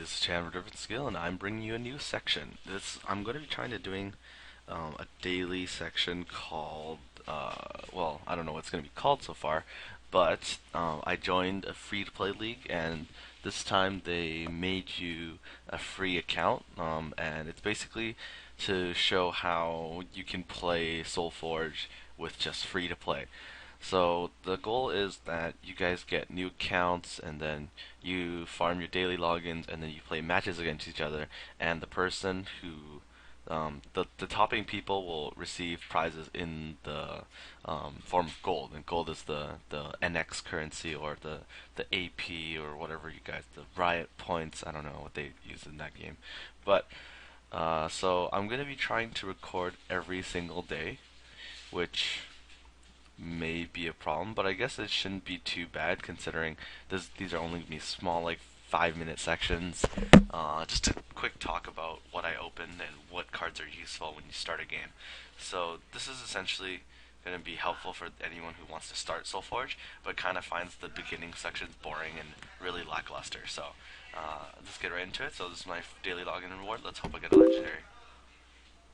this is Chan with Different Skill, and I'm bringing you a new section. I'm going to be trying to doing a daily section called, well, I don't know what it's going to be called so far, but I joined a free-to-play league, and this time they made you a free account, and it's basically to show how you can play Solforge with just free-to-play. So the goal is that you guys get new accounts and then you farm your daily logins and then you play matches against each other and the person who the topping people will receive prizes in the form of gold, and gold is the NX currency or the AP or whatever you guys, the riot points. I don't know what they use in that game, but so I'm gonna be trying to record every single day, which may be a problem, but I guess it shouldn't be too bad considering these are only gonna be small, like 5-minute sections. Just a quick talk about what I opened and what cards are useful when you start a game. So this is essentially going to be helpful for anyone who wants to start Soulforge, but kind of finds the beginning sections boring and really lackluster. So let's get right into it. So this is my daily login reward. Let's hope I get a legendary.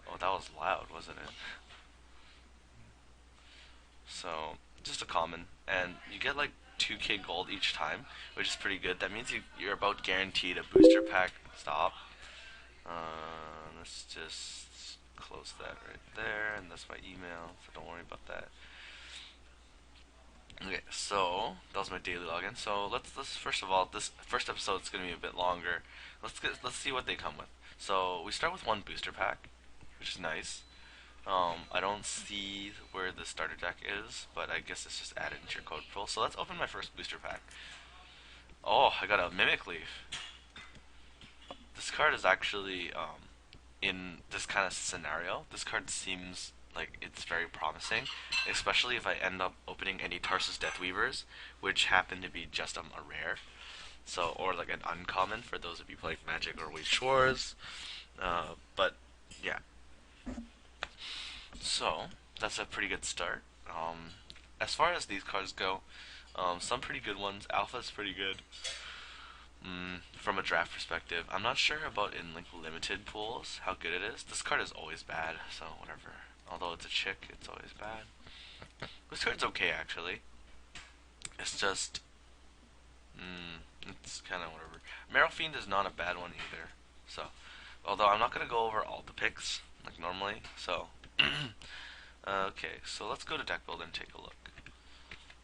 Oh, that was loud, wasn't it? So just a common, and you get like 2k gold each time, which is pretty good. That means you're about guaranteed a booster pack. Stop. Let's just close that right there, and that's my email, so don't worry about that. Okay, so that was my daily login. So let's first of all, this first episode is gonna be a bit longer. Let's see what they come with. So we start with one booster pack, which is nice. I don't see where the starter deck is, but I guess it's just added into your code pool. So let's open my first booster pack. Oh, I got a Mimic Leaf. This card is actually, in this kind of scenario, this card seems like it's very promising, especially if I end up opening any Tarsus Deathweavers, which happen to be just a rare. So, or like an uncommon for those of you playing Magic or Wage Wars. But, yeah. So, that's a pretty good start. As far as these cards go, some pretty good ones. Alpha is pretty good. From a draft perspective, I'm not sure about in like limited pools how good it is. This card is always bad, so whatever. Although it's a chick, it's always bad. This card's okay actually. It's just, it's kind of whatever. Marrow Fiend is not a bad one either. So, although I'm not gonna go over all the picks like normally. So, okay, so let's go to deck build and take a look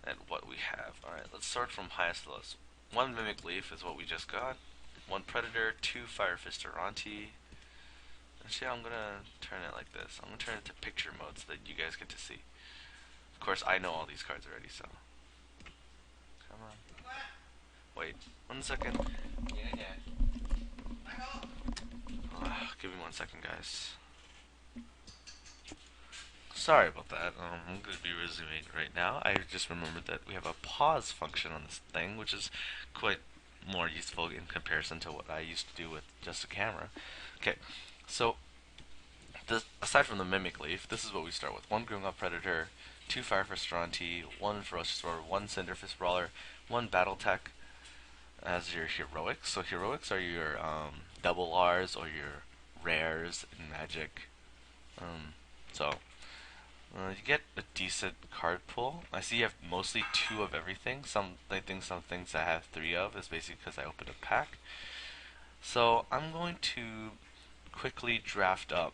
at what we have. Alright, let's start from highest to lowest. One Mimic Leaf is what we just got. One Predator, two Fire Fist Aranti. Actually, I'm gonna turn it like this. I'm gonna turn it to picture mode so that you guys get to see. Of course, I know all these cards already, so. Come on. Wait, 1 second. Give me 1 second, guys. Sorry about that. I'm going to be resuming right now. I just remembered that we have a pause function on this thing, which is quite more useful in comparison to what I used to do with just a camera. Okay, so aside from the Mimic Leaf, this is what we start with. One Grimglaw Predator, two Fire Fistranti, one Ferocious Roar, one Cinderfist Brawler, one Battletech as your heroics. So heroics are your double R's or your rares in Magic. So you get a decent card pool. I see you have mostly 2 of everything. Some things I have 3 of is basically because I opened a pack. So I'm going to quickly draft up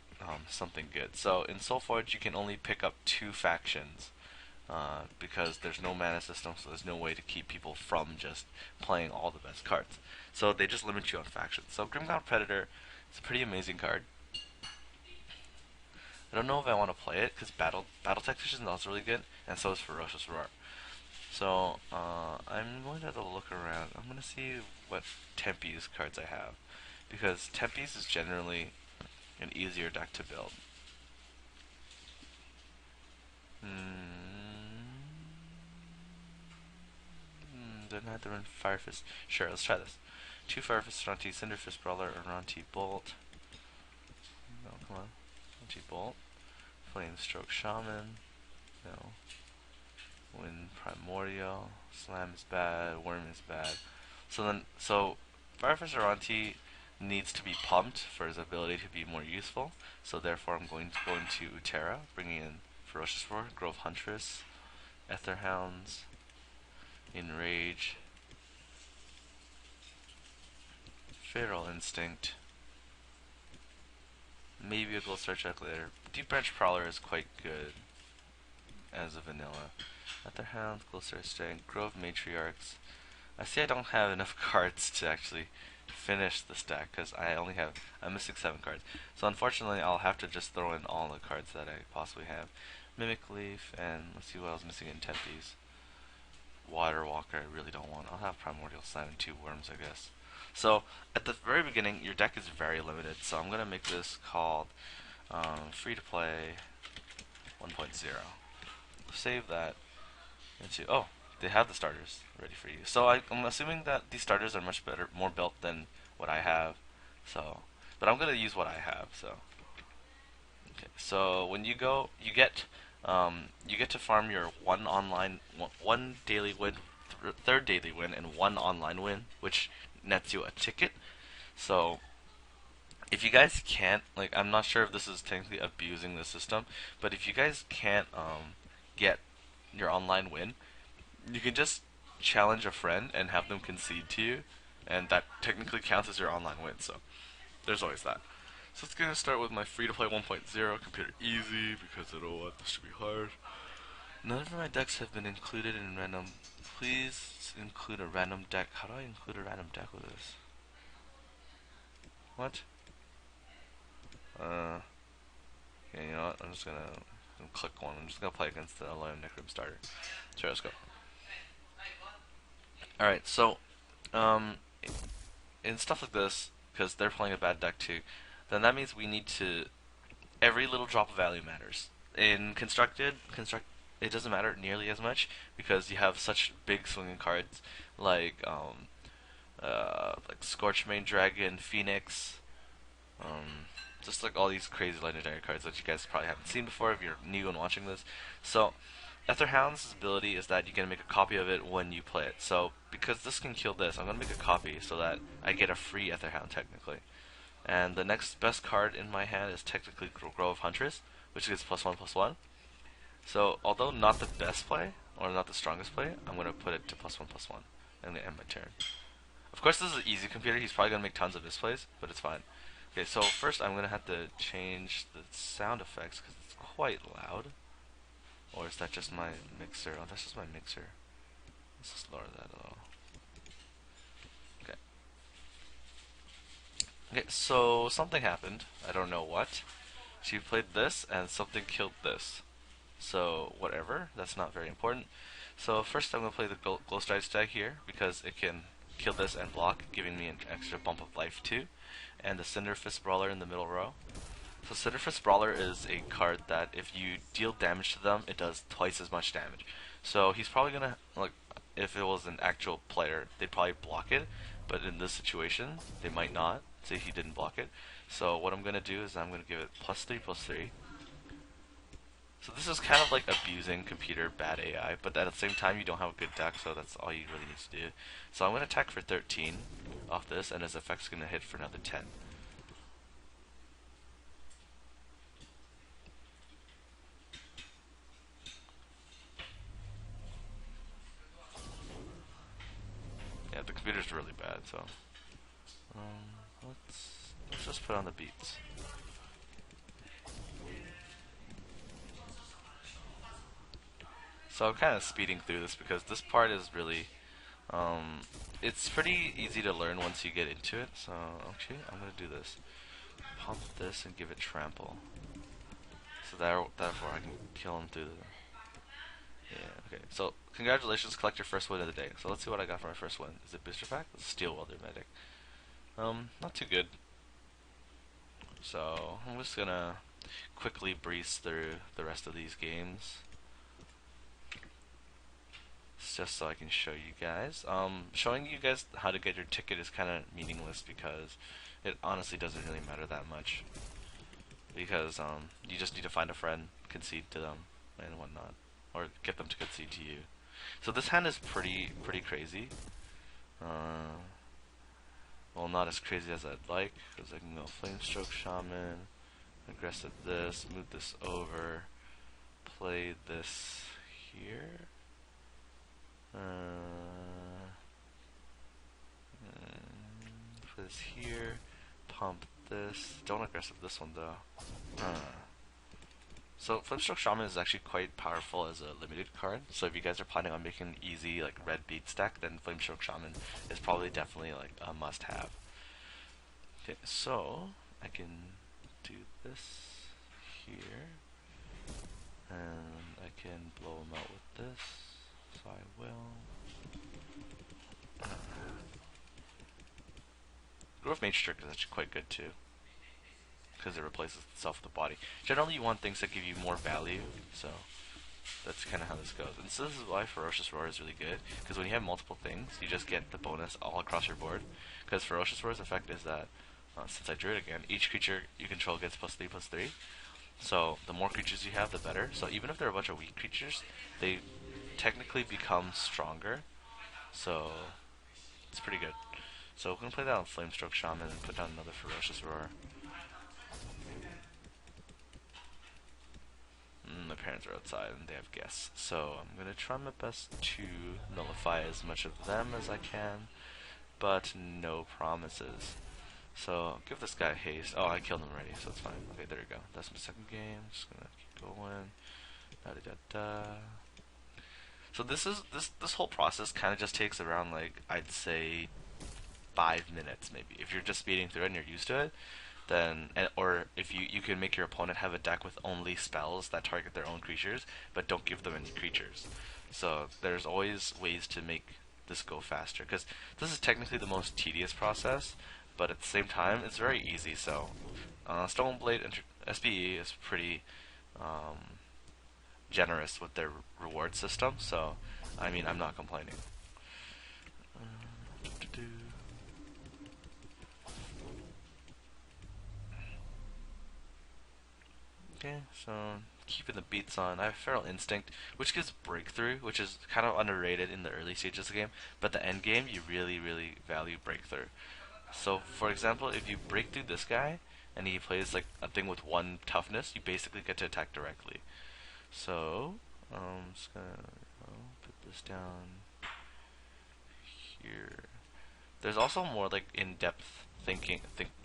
something good. So in Soulforge you can only pick up 2 factions because there's no mana system, so there's no way to keep people from just playing all the best cards. So they just limit you on factions. So Grimglaw Predator is a pretty amazing card. I don't know if I want to play it because Battle Tactician is also really good, and so is Ferocious Roar. So I'm going to have a look around. I'm going to see what Tempe's cards I have, because Tempe's is generally an easier deck to build. Didn't have to run Fire Fist. Sure, let's try this. 2 Fire Fist Aranti, Cinderfist Brawler, Aranti Bolt. No, come on. Aranti Bolt. Flame Stroke Shaman. No. Wind Primordial. Slam is bad. Worm is bad. So Fire Fist Aranti needs to be pumped for his ability to be more useful. So therefore, I'm going to go into Utera, bringing in Ferocious Roar, Grove Huntress, Ether Hounds, Enrage, Feral Instinct, maybe a Gold Star check later. Deep Branch Prowler is quite good as a vanilla. Ether Hounds, Gold Star Instinct, Grove Matriarchs. I see I don't have enough cards to actually finish this deck because I'm missing 7 cards. So unfortunately, I'll have to just throw in all the cards that I possibly have. Mimic Leaf, and let's see what else missing in Tenties. Water Walker, I really don't want. I'll have Primordial Slime and 2 Worms, I guess. So at the very beginning, your deck is very limited. So I'm gonna make this called free to play 1.0. Save that into they have the starters ready for you. So I'm assuming that these starters are much better, more built than what I have. So, but I'm gonna use what I have. So, okay. So when you go, you get to farm your one daily win, third daily win, and 1 online win, which nets you a ticket. So if you guys can't, like, I'm not sure if this is technically abusing the system, but if you guys can't get your online win, you can just challenge a friend and have them concede to you, and that technically counts as your online win. So there's always that. So it's gonna start with my free to play 1.0 computer easy because I don't want this to be hard. None of my decks have been included in random. Please include a random deck. How do I include a random deck with this? What? Okay, you know what? I'm just gonna click one. I'm just gonna play against the Alone Necrum starter. Sure, let's go. Alright, so, um, in stuff like this, because they're playing a bad deck too, then that means we need to. Every little drop of value matters. In it doesn't matter nearly as much because you have such big swinging cards like Scorchmane Dragon, Phoenix, just like all these crazy legendary cards that you guys probably haven't seen before if you're new and watching this. So, Etherhound's ability is that you can make a copy of it when you play it. So, because this can kill this, I'm going to make a copy so that I get a free Etherhound technically. And the next best card in my hand is technically Grove Huntress, which gives +1/+1. So, although not the best play, or not the strongest play, I'm going to put it to +1/+1. And then end my turn. Of course, this is an easy computer. He's probably going to make tons of misplays, but it's fine. Okay, so first I'm going to have to change the sound effects because it's quite loud. Or is that just my mixer? Oh, that's just my mixer. Let's just lower that a little. Okay. Okay, so something happened. I don't know what. She played this, and something killed this. So, whatever. That's not very important. So, first I'm going to play the Glow Stride Stag here, because it can kill this and block, giving me an extra bump of life too. And the Cinderfist Brawler in the middle row. So Cinderfist Brawler is a card that if you deal damage to them, it does twice as much damage. So he's probably gonna, like, if it was an actual player, they'd probably block it. But in this situation, they might not. Say he didn't block it. So what I'm gonna do is I'm gonna give it +3/+3. So this is kind of like abusing computer bad AI, but at the same time you don't have a good deck, so that's all you really need to do. So I'm gonna attack for 13 off this, and his effect's gonna hit for another 10. Yeah, the computer's really bad, so let's just put on the beats. So I'm kind of speeding through this because this part is really, it's pretty easy to learn once you get into it. So actually, I'm gonna do this. Pump this and give it trample. So therefore I can kill him through the. Yeah. Okay. So congratulations, collect your first win of the day. So let's see what I got for my first win. Is it booster pack? It's Steel Welder Medic. Not too good. So I'm just gonna quickly breeze through the rest of these games. Just so I can show you guys. Showing you guys how to get your ticket is kind of meaningless because it honestly doesn't really matter that much. Because you just need to find a friend, concede to them, and whatnot, or get them to concede to you. So this hand is pretty crazy. Well, not as crazy as I'd like, because I can go Flame Stroke Shaman, aggressive this, move this over, play this here. Play this here, pump this. Don't aggressive this one though. So Flintstoke Shaman is actually quite powerful as a limited card. So if you guys are planning on making an easy like red beat stack, then Flamestroke Shaman is probably definitely like a must-have. Okay, so I can do this here, and I can blow him out with this. So I will. Growth Mage Trick is actually quite good too, because it replaces itself with the body. Generally, you want things that give you more value, so that's kind of how this goes. And so this is why Ferocious Roar is really good, because when you have multiple things, you just get the bonus all across your board. Because Ferocious Roar's effect is that, since I drew it again, each creature you control gets +3/+3. So the more creatures you have, the better. So even if they're a bunch of weak creatures, they technically become stronger. So it's pretty good. So we're going to play that on Flamestroke Shaman and put down another Ferocious Roar. My parents are outside and they have guests, so I'm going to try my best to nullify as much of them as I can, but no promises. So I'll give this guy haste. Oh, I killed him already, so it's fine. Okay, there we go. That's my second game. Just going to keep going. Da-da-da-da. So this whole process kind of just takes around, like, I'd say 5 minutes maybe. If you're just speeding through it and you're used to it, then, or if you can make your opponent have a deck with only spells that target their own creatures, but don't give them any creatures. So there's always ways to make this go faster, because this is technically the most tedious process, but at the same time it's very easy. So Stoneblade SBE is pretty generous with their reward system, so I mean, I'm not complaining. Okay, so keeping the beats on. I have Feral Instinct, which gives Breakthrough, which is kind of underrated in the early stages of the game, but the end game, you really, really value Breakthrough. So, for example, if you break through this guy, and he plays like a thing with 1 toughness, you basically get to attack directly. So, I'm just gonna put this down here. There's also more like in-depth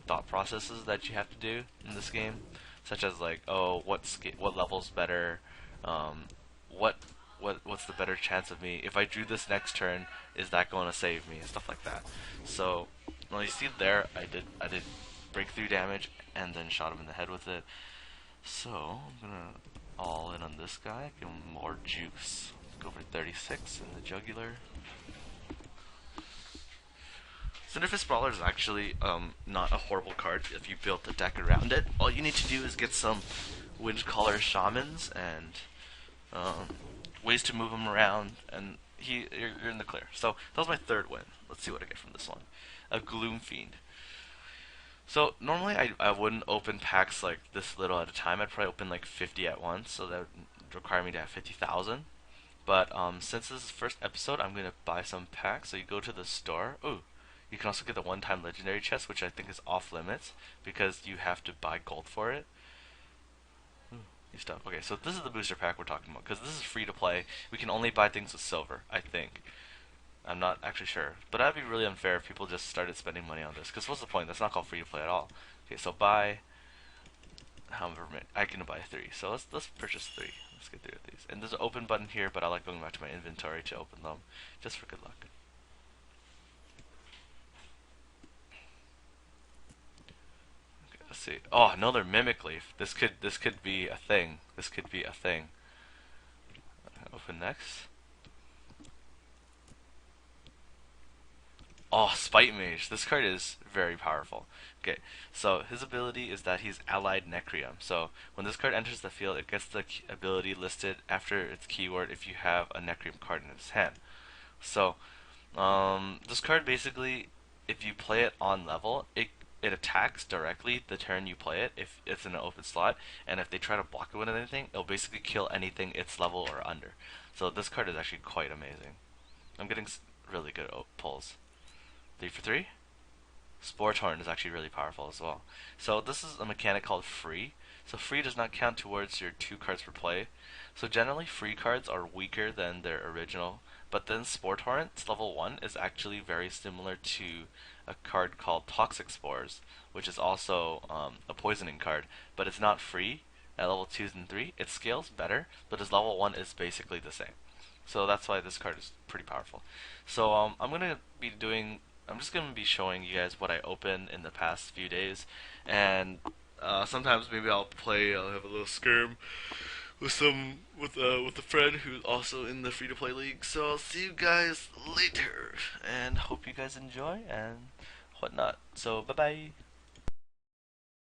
thought processes that you have to do in this game, such as like, oh, what level's better, um, what what's the better chance of me if I drew this next turn? Is that going to save me and stuff like that? So, well, you see there, I did breakthrough damage and then shot him in the head with it. So I'm gonna all in on this guy, give him more juice. Go for 36 in the jugular. Synthesis Brawler is actually not a horrible card if you built the deck around it. All you need to do is get some Windcaller Shamans and ways to move them around, and you're in the clear. So that was my third win. Let's see what I get from this one. A Gloom Fiend. So normally I wouldn't open packs like this little at a time. I'd probably open like 50 at once, so that would require me to have 50,000. But since this is the first episode, I'm gonna buy some packs. So you go to the store. Ooh, you can also get the one-time legendary chest, which I think is off limits because you have to buy gold for it. New stuff. Okay, so this is the booster pack we're talking about, because this is free to play. We can only buy things with silver, I think. I'm not actually sure, but that'd be really unfair if people just started spending money on this. Because what's the point? That's not called free to play at all. Okay, so buy. However, I can buy 3. So let's purchase 3. Let's get 3 of these. And there's an open button here, but I like going back to my inventory to open them, just for good luck. Let's see. Oh, another Mimic Leaf. This could be a thing. This could be a thing. Open next. Oh, Spite Mage. This card is very powerful. Okay, so his ability is that he's allied Necrium. So when this card enters the field, it gets the ability listed after its keyword if you have a Necrium card in its hand. So this card basically, if you play it on level, it attacks directly the turn you play it if it's in an open slot, and if they try to block it with anything, it'll basically kill anything its level or under. So this card is actually quite amazing. I'm getting really good pulls. 3 for 3? Sporthorn is actually really powerful as well. So this is a mechanic called free. So free does not count towards your 2 cards per play. So generally free cards are weaker than their original, but then Sporthorn's level 1 is actually very similar to a card called Toxic Spores, which is also a poisoning card, but it's not free at level 2 and 3. It scales better, but its level 1 is basically the same. So that's why this card is pretty powerful. So I'm just gonna be showing you guys what I opened in the past few days, and sometimes maybe I'll have a little skirm with a friend who's also in the free to play league. So I'll see you guys later, and hope you guys enjoy and whatnot. So bye bye.